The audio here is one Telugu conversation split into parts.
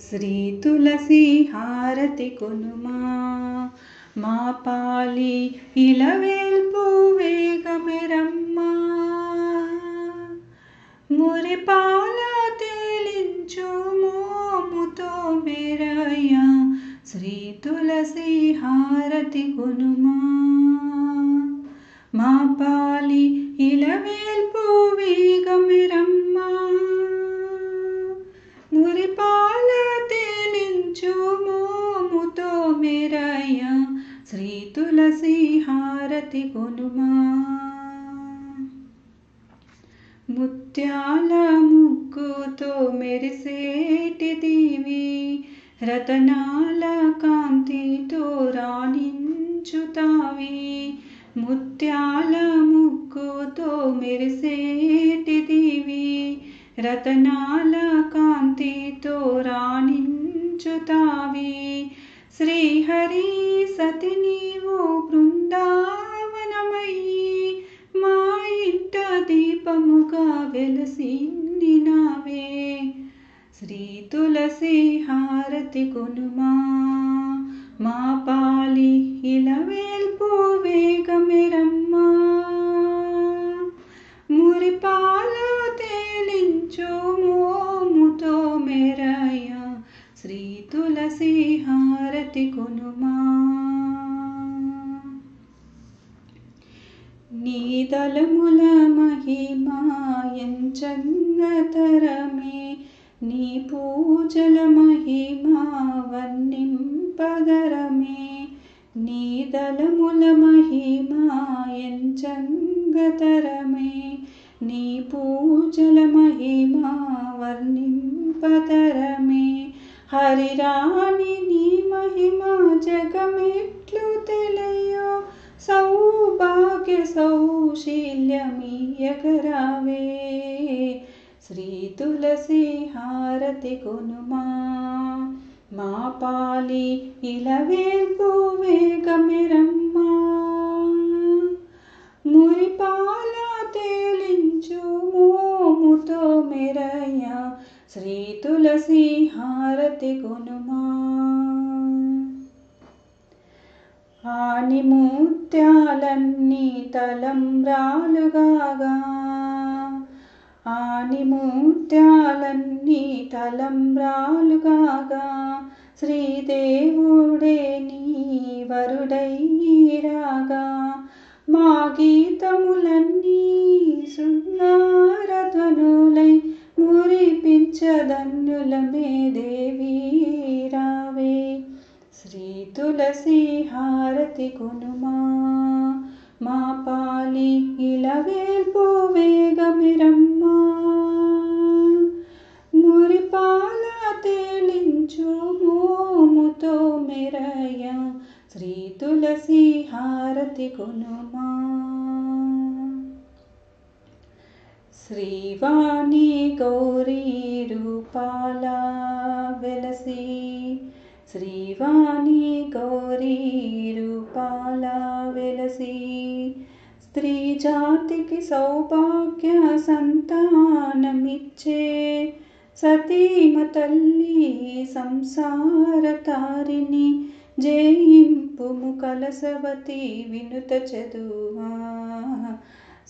శ్రీ తులసి హారతి కొనుమా మా పాలి ఇలవేల్పు వేగమెరమ్మా మురిపాల తేలించు మోముతో మెరయ్య శ్రీ తులసి హారతి కొనుమా మా పాలి ఇలవేల్పు వేగమెరమ్మా మురిపాల తేలించు మోముతో మెరయ్య శ్రీ తులసి హారతి కొనుమా ముత్యాల ముక్కుతో మెరిసేటి దీవి రతనాల కాంతితో రాణించుతావి ముత్యాల ముక్కుతో మెరిసేటి దీవి రతనాల కాంతితో రాణించుతావి శ్రీహరి సతి నీవు బృందావనమయ్యి మా ఇంట దీపముగా వెలసినావే శ్రీ తులసి హారతి కొనుమా మా పాలి ఇలవేల్పు వేగమెరమ్మా మురిపాల తేలించు మోముతో మెరయ్య శ్రీ తులసి హారతి కొనుమా నీ దళముల మహిమా ఎంచంగతరమే నీ పూజల మహిమా వర్ణింపదరమే నీ దళముల మహిమా ఎంచంగతరమే నీ పూజల మహిమా వర్ణింపదరమే హరిరాణి నీ మహిమా జగమెట్లు తెలియో సౌభాగ్య సౌశీల్యమీయగరావే శ్రీ తులసి హారతి కొనుమా మా పాలి ఇలవేల్పు వేగమెరమ్మా మురిపాల తేలించు మోముతో మెరయ్య శ్రీ తులసి హారతి కొనుమా ఆని ముత్యాలన్నీ తలంబ్రాలుగాగా ఆని ముత్యాలన్నీ తలంబ్రాలుగాగా శ్రీదేవుడే నీ వరుడైరాగా మా గీతములన్నీ శృంగారధ్వనులై మురిపించదన్నులమే దేవి రావే శ్రీ తులసి హారతి కొనుమా మా పాలి ఇలవేల్పు వేగమెరమ్మా మురిపాల తేలించు మోముతో మెరయ్య శ్రీ తులసి హారతి కొనుమా శ్రీవాణి గౌరీ రూపాల వెలసి శ్రీవాణి గౌరీ రూపాల వెలసి స్త్రీ జాతికి సౌభాగ్య సంతానమిచ్చే సతీమ తల్లి సంసార తారిణి జయింపుము కలసవతి వినుత చదువా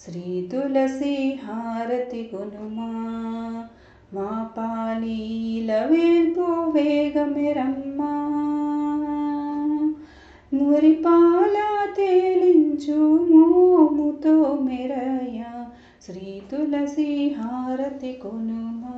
శ్రీ తులసి హారతి కొనుమా మా పాలి ఇలవేల్పు వేగమెరమ్మా మురిపాల తేలించు మోముతో మెరయ్య శ్రీ తులసి హారతి కొనుమా